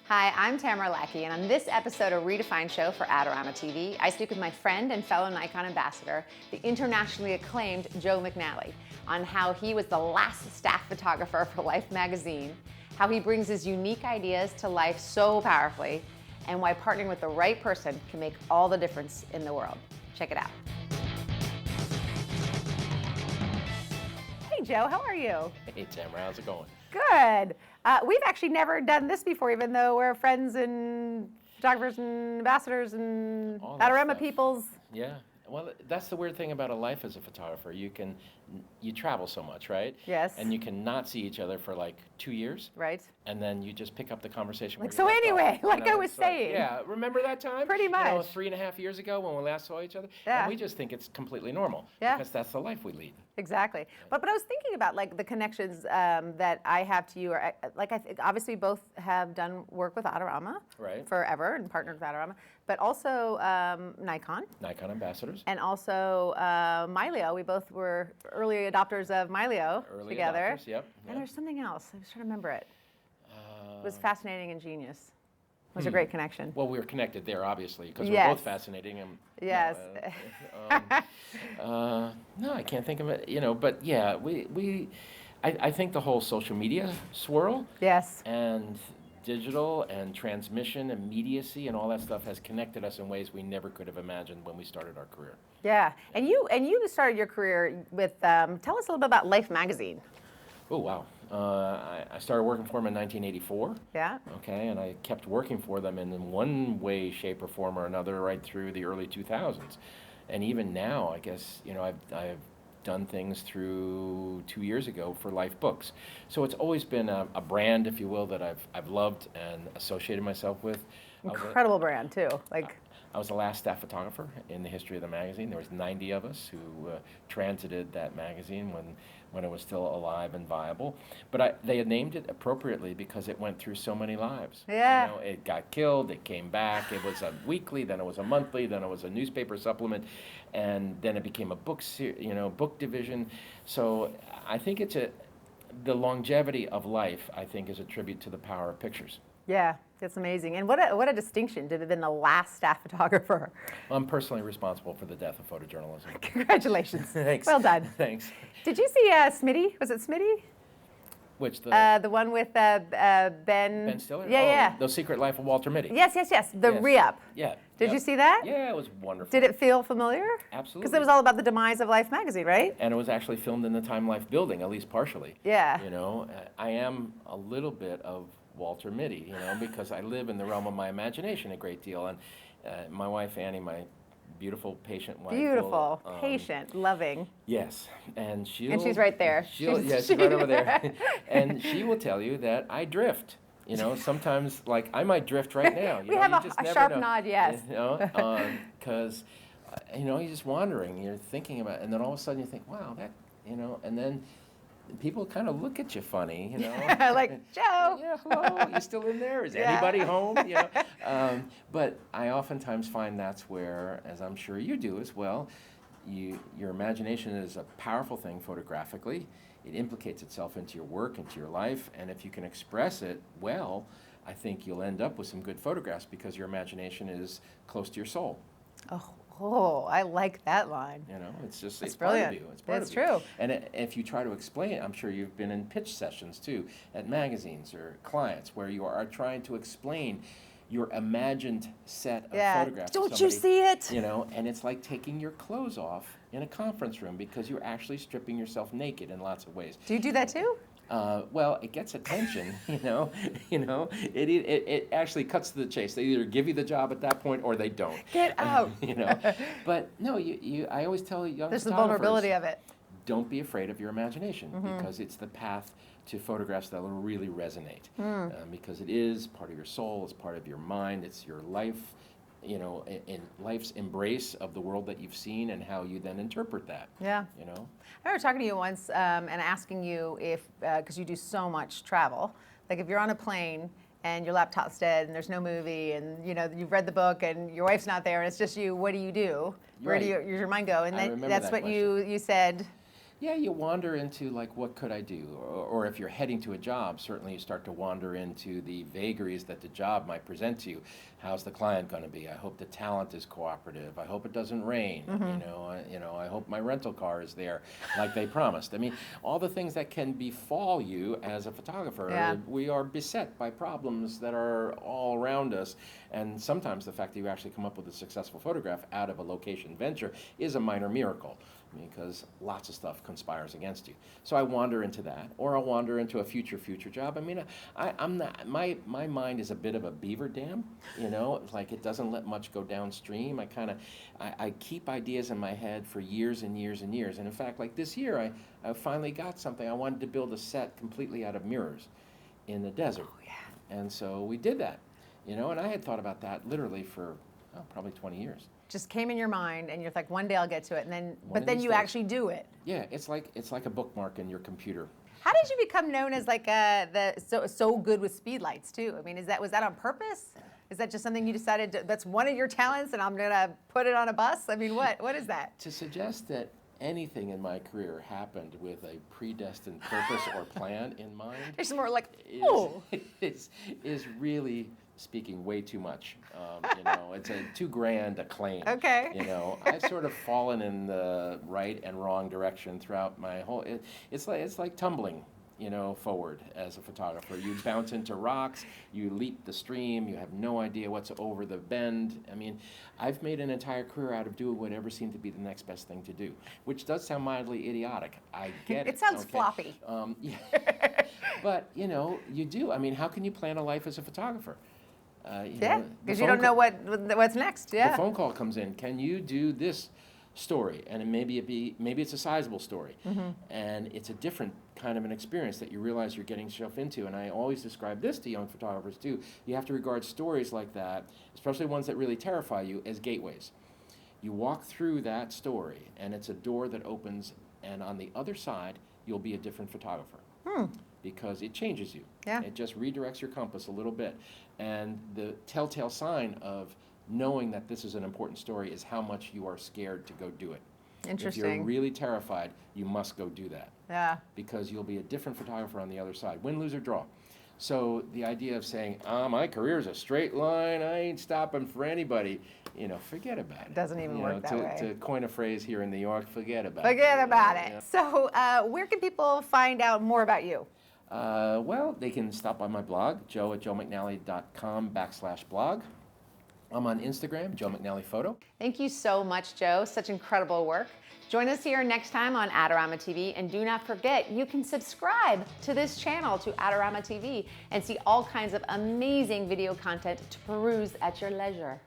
Hi, I'm Tamara Lackey, and on this episode of reDefine show for Adorama TV, I speak with my friend and fellow Nikon Ambassador, the internationally acclaimed Joe McNally, on how he was the last staff photographer for Life magazine, how he brings his unique ideas to life so powerfully, and why partnering with the right person can make all the difference in the world. Check it out. Hey Joe, how are you? Hey Tamara, how's it going? Good. We've actually never done this before, even though we're friends and photographers and ambassadors and Adorama peoples. Yeah. Well, that's the weird thing about a life as a photographer. You travel so much, right? Yes. And you can not see each other for like 2 years. Right. And then you just pick up the conversation. Like, so anyway, like I was saying. Yeah, remember that time? Pretty much. 3.5 years ago when we last saw each other? Yeah. And we just think it's completely normal. Yeah. Because that's the life we lead. Exactly. But I was thinking about like the connections that I have to you, or like I think obviously both have done work with Adorama forever and partnered with Adorama, but also Nikon Ambassadors. and also Mileo. We both were early adopters of Mileo together. Adopters, yep. And there's something else. I was trying to remember it. It was fascinating and genius. It was a great connection. Well, we were connected there, obviously, because Yes. we're both fascinating. And, Yes. No, I can't think of it. But yeah, I think the whole social media swirl Yes. and digital and transmission and immediacy and all that stuff has connected us in ways we never could have imagined when we started our career. Yeah. And you started your career with, tell us a little bit about Life magazine. Oh, wow. I started working for them in 1984. Yeah. Okay, and I kept working for them in one way, shape, or form or another right through the early 2000s. And even now, I guess, I've done things through 2 years ago for Life Books. So it's always been a brand, if you will, that I've loved and associated myself with. Incredible brand, too. I was the last staff photographer in the history of the magazine. There was 90 of us who transited that magazine when it was still alive and viable. But they had named it appropriately because it went through so many lives. Yeah. It got killed, it came back, it was a weekly, then it was a monthly, then it was a newspaper supplement, and then it became a book division. So I think the longevity of Life, I think, is a tribute to the power of pictures. Yeah, that's amazing. And what a distinction to have been the last staff photographer. I'm personally responsible for the death of photojournalism. Congratulations. Thanks. Well done. Thanks. Did you see Smitty? Was it Smitty? Which the one with Ben? Ben Stiller? Yeah. The Secret Life of Walter Mitty. Yes. The re-up. Yeah. Did you see that? Yeah, it was wonderful. Did it feel familiar? Absolutely. Because it was all about the demise of Life magazine, right? And it was actually filmed in the Time Life building, at least partially. Yeah. I am a little bit of Walter Mitty, because I live in the realm of my imagination a great deal. And my wife, Annie, my beautiful, patient wife. Beautiful, patient, loving. Yes. And she's right there. She's right over there. And she will tell you that I drift. Sometimes, like, I might drift right now. We have a sharp nod, yes. Because, you're just wandering, you're thinking about it, and then all of a sudden you think, wow, that, and then people kind of look at you funny, like, Joe. Yeah, hello, you still in there? Is anybody home? But I oftentimes find that's where, as I'm sure you do as well, your imagination is a powerful thing photographically. It implicates itself into your work, into your life, and if you can express it well, I think you'll end up with some good photographs because your imagination is close to your soul. Oh, I like that line. It's just, That's it's brilliant. part of you. It's part That's of you. true. And if you try to explain it, I'm sure you've been in pitch sessions too, at magazines or clients, where you are trying to explain your imagined set of photographs. Don't you see it? And it's like taking your clothes off in a conference room because you're actually stripping yourself naked in lots of ways. Do you do that too? Well, it gets attention, It actually cuts to the chase. They either give you the job at that point or they don't. Get out. But no, I always tell young There's the vulnerability of it. Don't be afraid of your imagination because it's the path to photographs that will really resonate. Because it is part of your soul, it's part of your mind, it's your life. In life's embrace of the world that you've seen and how you then interpret that. Yeah. I remember talking to you once and asking you if, because you do so much travel, like if you're on a plane and your laptop's dead and there's no movie and you've read the book and your wife's not there and it's just you, what do you do? Where does your mind go? And that's what you said. Yeah, you wander into like, what could I do? Or if you're heading to a job, certainly you start to wander into the vagaries that the job might present to you. How's the client going to be? I hope the talent is cooperative. I hope it doesn't rain. I hope my rental car is there like they promised. I mean, all the things that can befall you as a photographer. Yeah. We are beset by problems that are all around us, and sometimes the fact that you actually come up with a successful photograph out of a location venture is a minor miracle, because lots of stuff conspires against you. So I wander into that, or I'll wander into a future job. I mean, I'm not, my mind is a bit of a beaver dam, It's like it doesn't let much go downstream. I keep ideas in my head for years and years and years. And in fact, like this year, I finally got something. I wanted to build a set completely out of mirrors in the desert. Oh, yeah. And so we did that, and I had thought about that literally for probably 20 years. Just came in your mind, and you're like, one day I'll get to it, and then, One but then of these you days. actually do it. Yeah, it's like a bookmark in your computer. How did you become known as like so good with speed lights too? I mean, was that on purpose? Is that just something you decided that's one of your talents, and I'm gonna put it on a bus? I mean, what is that? To suggest that anything in my career happened with a predestined purpose or plan in mind It's more like, is really speaking way too much. It's a too grand a claim. Okay. I've sort of fallen in the right and wrong direction throughout my whole. It's like tumbling, forward as a photographer. You bounce into rocks, you leap the stream, you have no idea what's over the bend. I mean, I've made an entire career out of doing whatever seemed to be the next best thing to do, which does sound mildly idiotic. I get it. It sounds okay? floppy. Yeah. But, you do. I mean, how can you plan a life as a photographer? Yeah, because you don't know what's next. Yeah. The phone call comes in. Can you do this story? And maybe it's a sizable story, and it's a different kind of an experience that you realize you're getting yourself into. And I always describe this to young photographers too. You have to regard stories like that, especially ones that really terrify you, as gateways. You walk through that story, and it's a door that opens, and on the other side, you'll be a different photographer. Because it changes you. Yeah. It just redirects your compass a little bit. And the telltale sign of knowing that this is an important story is how much you are scared to go do it. Interesting. If you're really terrified, you must go do that. Yeah. Because you'll be a different photographer on the other side. Win, lose, or draw. So the idea of saying, my career is a straight line, I ain't stopping for anybody, forget about it. Doesn't even work that way. To coin a phrase here in New York, forget about it. Forget about it. So where can people find out more about you? Well, they can stop by my blog, joe@joemcnally.com/blog. I'm on Instagram, Joe McNally Photo. Thank you so much, Joe. Such incredible work. Join us here next time on Adorama TV, and do not forget, you can subscribe to this channel, to Adorama TV, and see all kinds of amazing video content to peruse at your leisure.